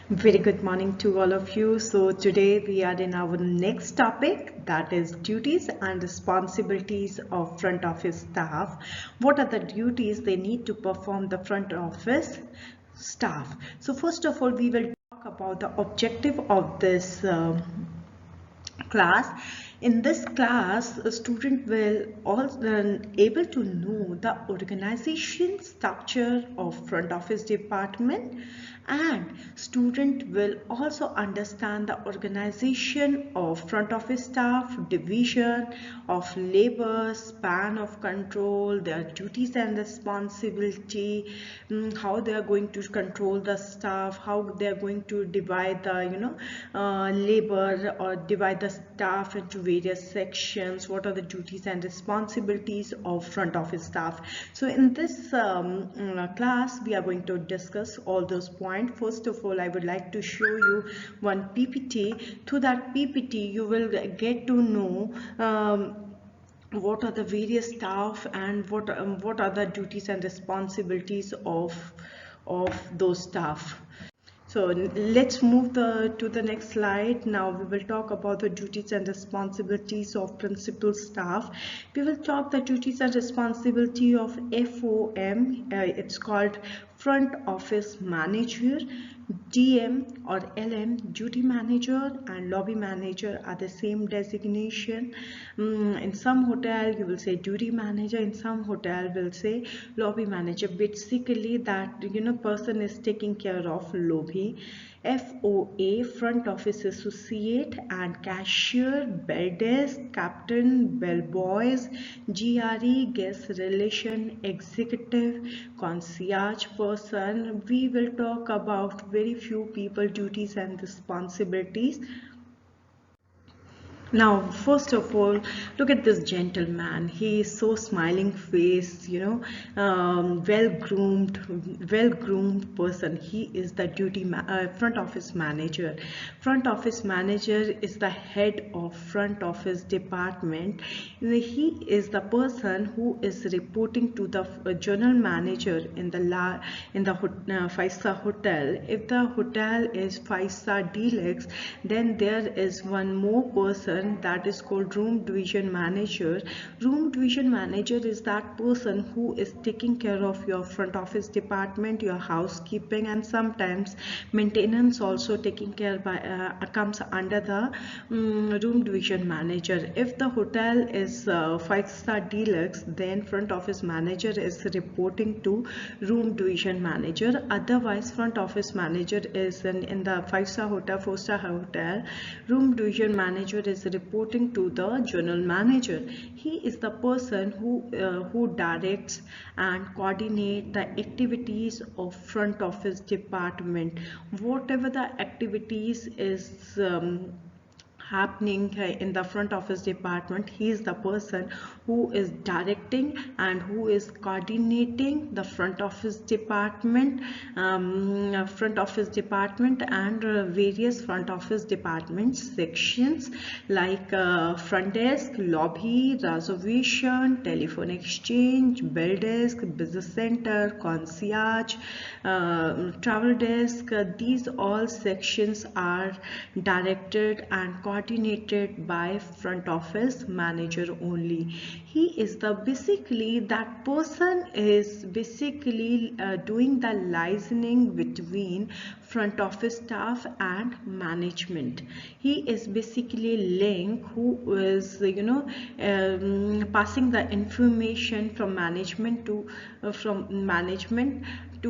Very good morning to all of you. So today we are in our next topic, that is duties and responsibilities of front office staff. What are the duties they need to perform the front office staff? So first of all, we will talk about the objective of this class. In this class, a student will also able to know the organization structure of front office department, and student will also understand the organization of front office staff, division of labor, span of control, their duties and responsibility, how they are going to control the staff, how they are going to divide the labor or divide the staff into various sections, what are the duties and responsibilities of front office staff. So in this class we are going to discuss all those points. First of all, I would like to show you one PPT. Through that PPT you will get to know what are the various staff and what are the duties and responsibilities of those staff. So let's move to the next slide. Now we will talk about the duties and responsibilities of principal staff. We will talk the duties and responsibility of FOM. It's called front office manager. DM or LM, duty manager, and lobby manager are the same designation. In some hotel you will say duty manager, in some hotel will say lobby manager. Basically that person is taking care of lobby. FOA, front office associate and cashier, bell desk, captain, bellboys, GRE, guest relation executive, concierge person. We will talk about very few people, duties and responsibilities. Now, first of all, look at this gentleman. He is so smiling face, well-groomed person. He is the front office manager. Front office manager is the head of front office department. He is the person who is reporting to the general manager in the five-star hotel. If the hotel is five-star deluxe, then there is one more person that is called room division manager. Room division manager is that person who is taking care of your front office department, your housekeeping, and sometimes maintenance also taking care by comes under the room division manager. If the hotel is five-star deluxe, then front office manager is reporting to room division manager. Otherwise, front office manager is in the five-star hotel, four-star hotel, room division manager is reporting to the general manager. He is the person who directs and coordinate the activities of front office department. Whatever the activities is happening in the front office department, he is the person who is directing and who is coordinating the front office department and various front office department sections like front desk, lobby, reservation, telephone exchange, bell desk, business center, concierge, travel desk. These all sections are directed and coordinated by front office manager only. He is basically that person is basically doing the liaising between front office staff and management. He is basically link who is passing the information from management to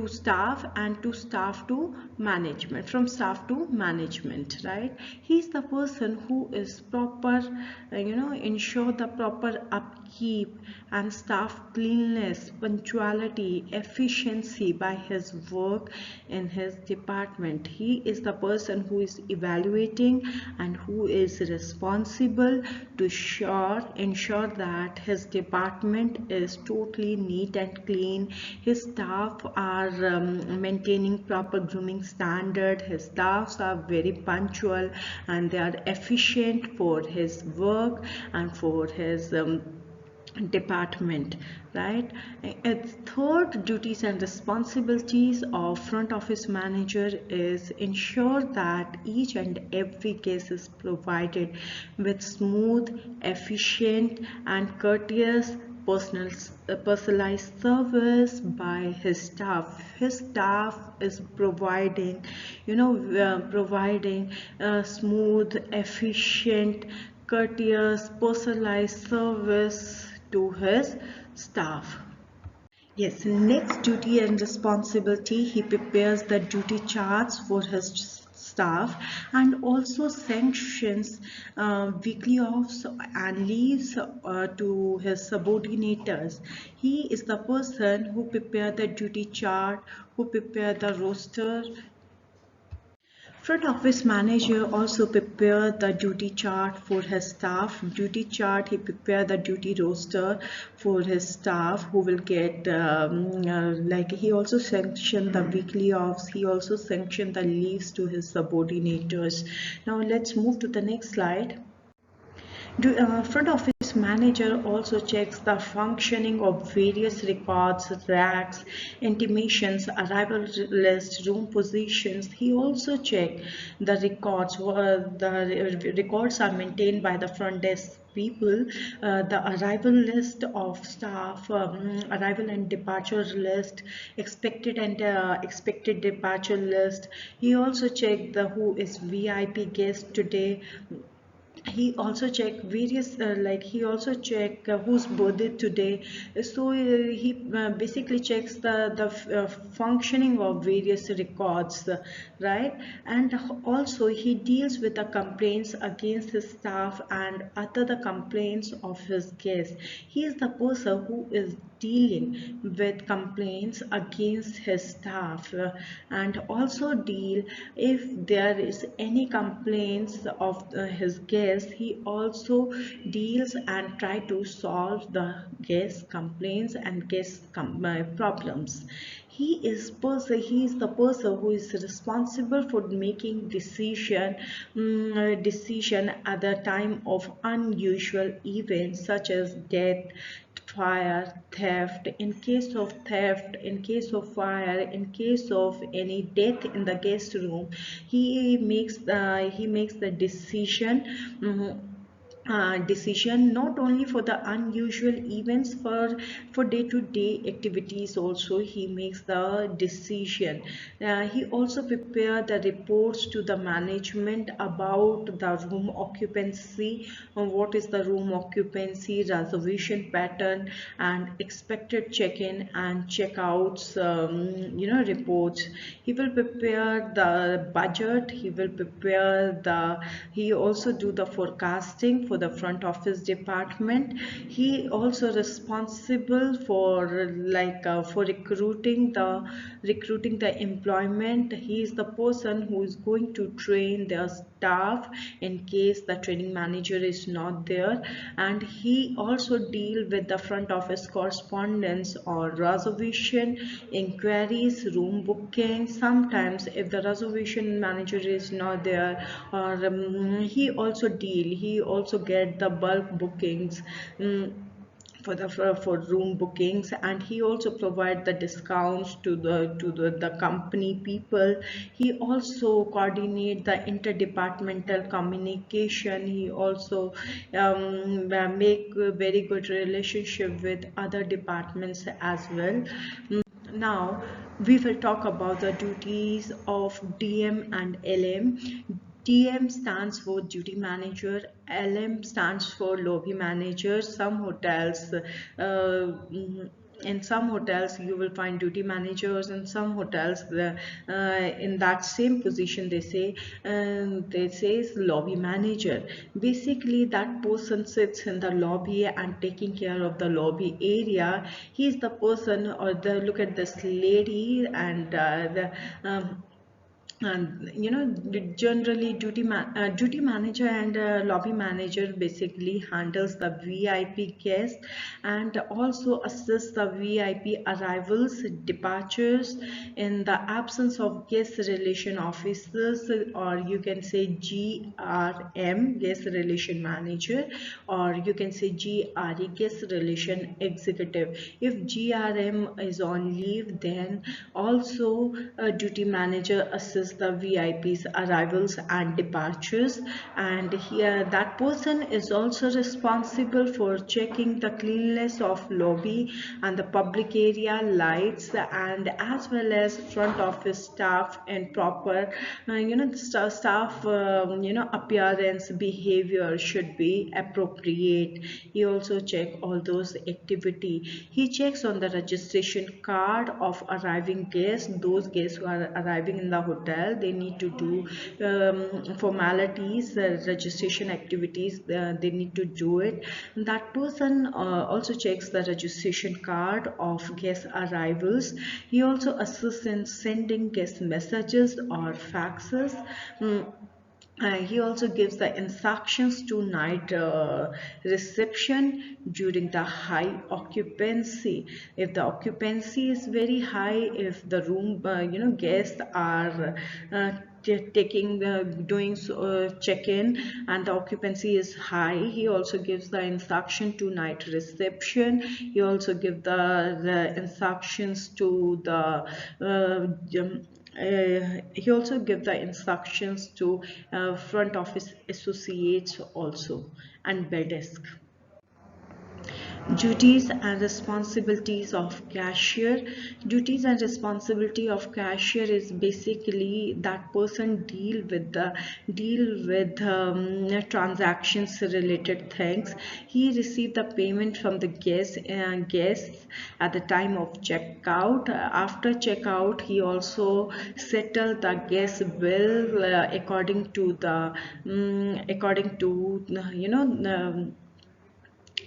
staff, and to staff to management, from staff to management, right? He's the person who is proper ensure the proper upkeep and staff cleanliness, punctuality, efficiency by his work in his department. He is the person who is evaluating and who is responsible to ensure that his department is totally neat and clean. His staff are maintaining proper grooming standard. His staffs are very punctual and they are efficient for his work and for his department, right? Its third duties and responsibilities of front office manager is ensure that each and every case is provided with smooth, efficient and courteous personalized service by his staff. His staff is providing, providing smooth, efficient, courteous, personalized service to his staff. Yes, next duty and responsibility, he prepares the duty charts for his staff and also sanctions weekly offs and leaves to his subordinators. He is the person who prepare the duty chart, who prepare the roster. Front office manager also prepare the duty chart for his staff. Duty chart, he prepare the duty roster for his staff who will get like he also sanction the weekly offs. He also sanction the leaves to his subordinators. Now let's move to the next slide. Front office manager also checks the functioning of various records, racks, intimations, arrival list, room positions. He also checks the records. The records are maintained by the front desk people, the arrival list of staff, arrival and departure list, expected departure list. He also checked the who is VIP guest today. He also check various he also check whose birthday today. So he basically checks the functioning of various records, right? And also he deals with the complaints against his staff and other the complaints of his guests. He is the person who is dealing with complaints against his staff, and also deal if there is any complaints of his guests. He also deals and try to solve the guest complaints and guest problems. He is the person who is responsible for making decision at the time of unusual events such as death, fire, theft. In case of theft, in case of fire, in case of any death in the guest room, he makes the decision. Decision not only for the unusual events, for day-to-day activities also he makes the decision. He also prepare the reports to the management about the room occupancy, what is the room occupancy, reservation pattern and expected check-in and check-outs, reports. He will prepare the budget. He also do the forecasting for the front office department. He also responsible for for recruiting the employment. He is the person who is going to train their staff in case the training manager is not there. And he also deal with the front office correspondence or reservation inquiries, room booking. Sometimes if the reservation manager is not there, or he also get the bulk bookings, for room bookings. And he also provide the discounts to the company people. He also coordinate the interdepartmental communication. He also make a very good relationship with other departments as well. Now we will talk about the duties of DM and LM. DM stands for duty manager, LM stands for lobby manager. In some hotels you will find duty managers. In some hotels in that same position they say is lobby manager. Basically that person sits in the lobby and taking care of the lobby area. He is the person, or the look at this lady, and and generally duty manager and lobby manager basically handles the VIP guests and also assists the VIP arrivals, departures. In the absence of guest relation officers, or you can say GRM, guest relation manager, or you can say GRE, guest relation executive. If GRM is on leave, then also a duty manager assists the VIPs arrivals and departures, and here that person is also responsible for checking the cleanliness of lobby and the public area lights, and as well as front office staff and proper staff appearance behavior should be appropriate. He also check all those activity. He checks on the registration card of arriving guests. Those guests who are arriving in the hotel, they need to do formalities, registration activities, they need to do it. That person also checks the registration card of guest arrivals. He also assists in sending guest messages or faxes. He also gives the instructions to night reception during the high occupancy. If the occupancy is very high, if the room guests are taking doing check-in and the occupancy is high, he also gives the instruction to night reception. He also gives the instructions to the he also gives the instructions to front office associates also and bell desk. Duties and responsibilities of cashier. Duties and responsibility of cashier is basically that person deal with transactions related things. He received the payment from the guests at the time of checkout. After checkout, he also settled the guest bill according to the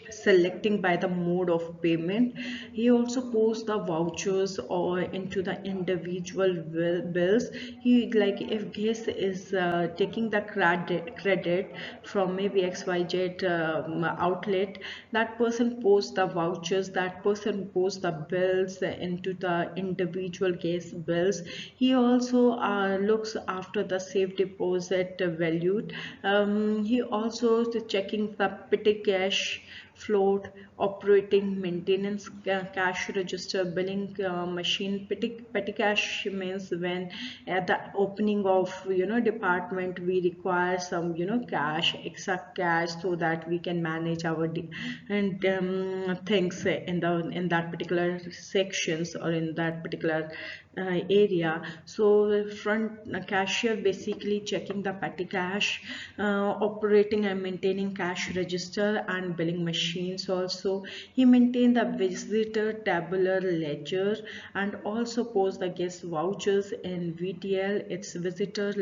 selecting by the mode of payment. He also posts the vouchers or into the individual bills. He, like, if guest is taking the credit from maybe XYZ outlet, that person posts the vouchers, that person posts the bills into the individual guest bills. He also looks after the safe deposit value. He also checking the petty cash, float, operating, maintenance, cash register, billing machine. Petty cash means when at the opening of department we require some cash, exact cash, so that we can manage our and things in that particular sections or in that particular area. So the front cashier basically checking the petty cash, operating and maintaining cash register and billing machines. Also he maintained the visitor tabular ledger and also post the guest vouchers in VTL. It's visitor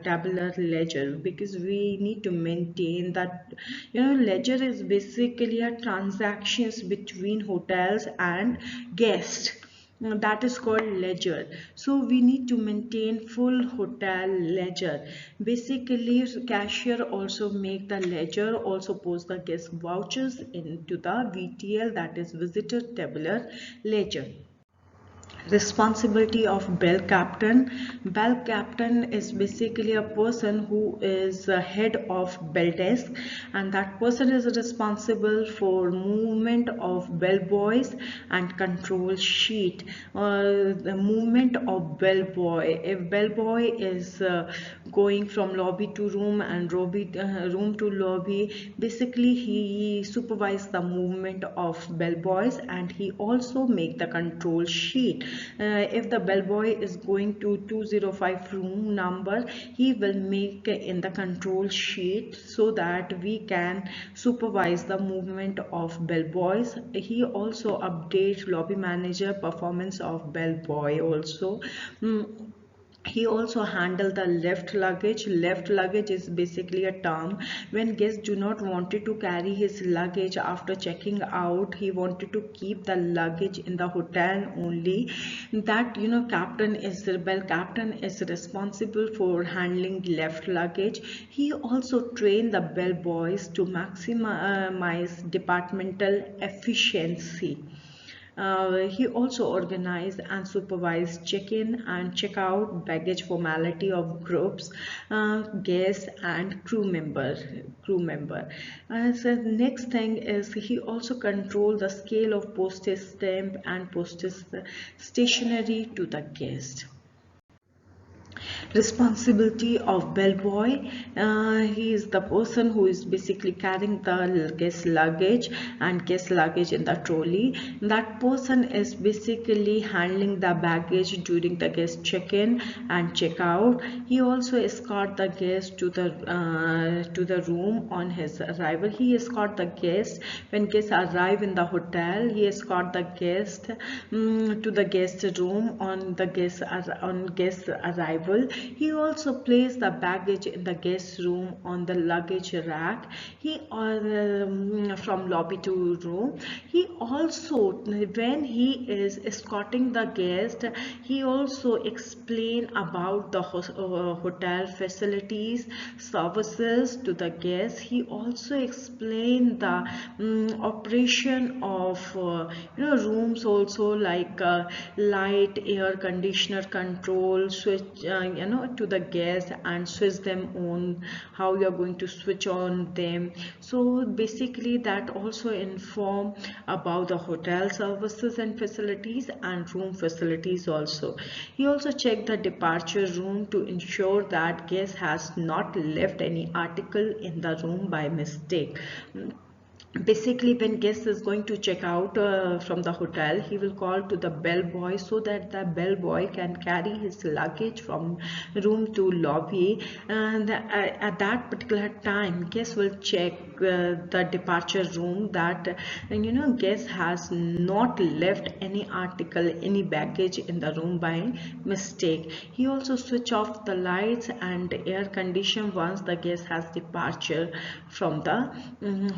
tabular ledger, because we need to maintain that ledger is basically a transactions between hotels and guests. That is called ledger. So we need to maintain full hotel ledger. Basically cashier also make the ledger, also post the guest vouchers into the VTL, that is visitor tabular ledger. Responsibility of bell captain. Bell captain is basically a person who is head of bell desk, and that person is responsible for movement of bell boys and control sheet. The movement of bell boy, if bell boy is going from lobby to room and room to lobby, basically he supervises the movement of bell boys, and he also make the control sheet. If the bellboy is going to 205 room number, he will make in the control sheet so that we can supervise the movement of bellboys. He also updates lobby manager performance of bellboy also. He also handled the left luggage. Left luggage is basically a term when guests do not wanted to carry his luggage after checking out. He wanted to keep the luggage in the hotel only. That, you know, captain is responsible for handling left luggage. He also trained the bell boys to maximize departmental efficiency. He also organized and supervised check-in and check-out baggage formality of groups, guests, and crew member. So next thing is he also controlled the scale of postage stamp and postage stationery to the guest. Responsibility of bellboy. He is the person who is basically carrying the guest luggage and guest luggage in the trolley. That person is basically handling the baggage during the guest check-in and check-out. He also escort the guest to the room on his arrival. He escort the guest when guests arrive in the hotel. He escort the guest to the guest room on guest arrival. He also placed the baggage in the guest room on the luggage rack. From lobby to room. He also, when he is escorting the guest, he also explain about the hotel facilities, services to the guests. He also explained the operation of rooms also, like light, air conditioner control, switch to the guests and switch them on, how you are going to switch on them. So basically that also inform about the hotel services and facilities and room facilities also. He also checked the departure room to ensure that guest has not left any article in the room by mistake. Basically, when guest is going to check out from the hotel, he will call to the bellboy so that the bellboy can carry his luggage from room to lobby. And at that particular time, guest will check the departure room that guest has not left any article, any baggage in the room by mistake. He also switch off the lights and air condition once the guest has departure from the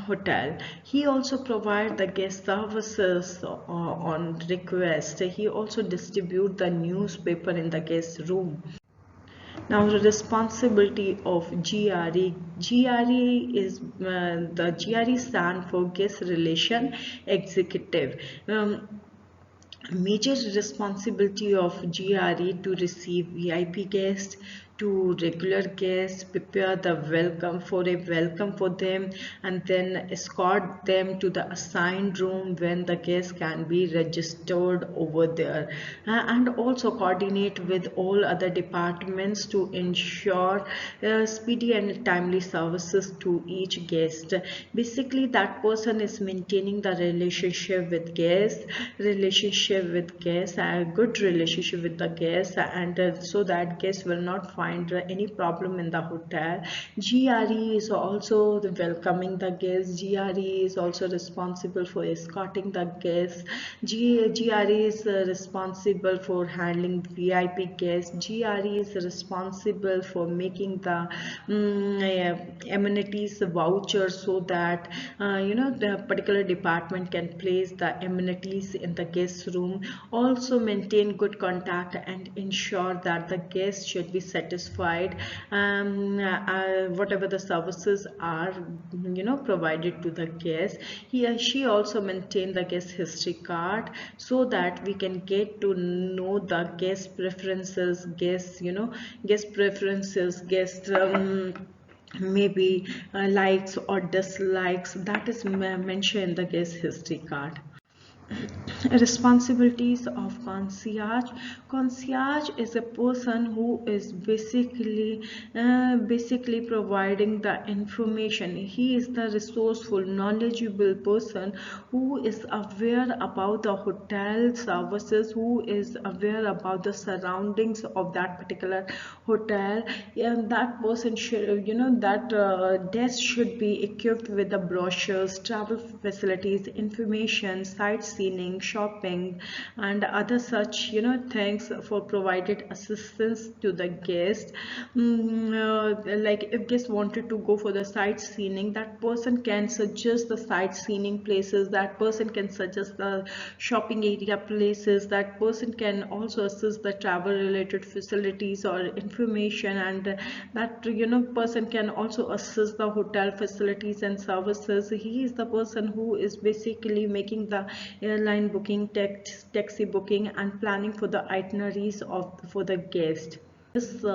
hotel. He also provide the guest services on request. He also distribute the newspaper in the guest room. Now the responsibility of GRE. GRE is the GRE stand for Guest Relation Executive. Major responsibility of GRE to receive VIP guests, to regular guests, prepare the welcome for them, and then escort them to the assigned room when the guests can be registered over there, and also coordinate with all other departments to ensure speedy and timely services to each guest. Basically that person is maintaining the relationship with guests, a good relationship with the guests, and so that guests will not find any problem in the hotel. GRE is also welcoming the guests. GRE is also responsible for escorting the guests. GRE is responsible for handling VIP guests. GRE is responsible for making the amenities vouchers so that the particular department can place the amenities in the guest room. Also maintain good contact and ensure that the guest should be satisfied, whatever the services are provided to the guest. She also maintain the guest history card so that we can get to know the guest preferences, guest maybe likes or dislikes, that is mentioned in the guest history card. Responsibilities of concierge. Concierge is a person who is basically providing the information. He is the resourceful, knowledgeable person who is aware about the hotel services, who is aware about the surroundings of that particular hotel, and that person should, that desk should be equipped with the brochures, travel facilities, information, sites, sightseeing, shopping, and other such things for provided assistance to the guest. Like if guest wanted to go for the sightseeing, that person can suggest the sightseeing places, that person can suggest the shopping area places, that person can also assist the travel related facilities or information, and that person can also assist the hotel facilities and services. He is the person who is basically making the airline booking, taxi booking, and planning for the itineraries of for the guest. This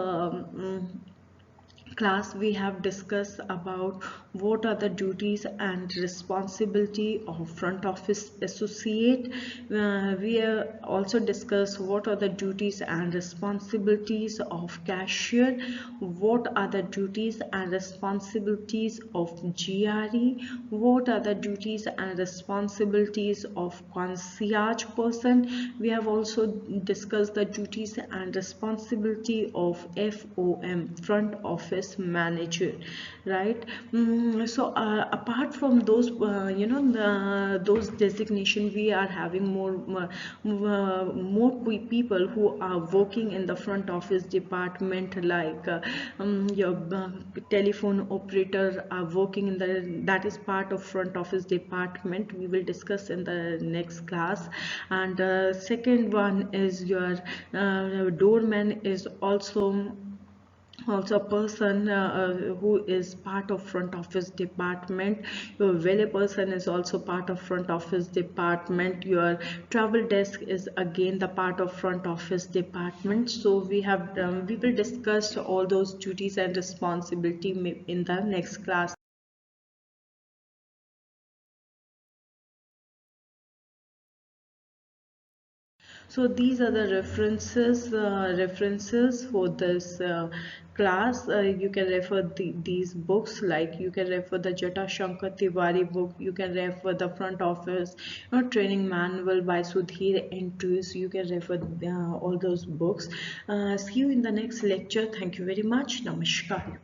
class we have discussed about what are the duties and responsibility of front office associate. We have also discussed what are the duties and responsibilities of cashier, what are the duties and responsibilities of GRE, what are the duties and responsibilities of concierge person. We have also discussed the duties and responsibility of FOM, front office manager, right? So apart from those those designation, we are having more people who are working in the front office department, like your telephone operator are working in the, that is part of front office department. We will discuss in the next class. And second one is your doorman is also a person who is part of front office department. Your valet person is also part of front office department. Your travel desk is again the part of front office department. So we will discuss all those duties and responsibility in the next class. So these are the references for this class. You can refer these books, like you can refer the Jata Shankar Tiwari book, you can refer the front office training manual by Sudhir Andrews. You can refer all those books. See you in the next lecture. Thank you very much. Namaskar.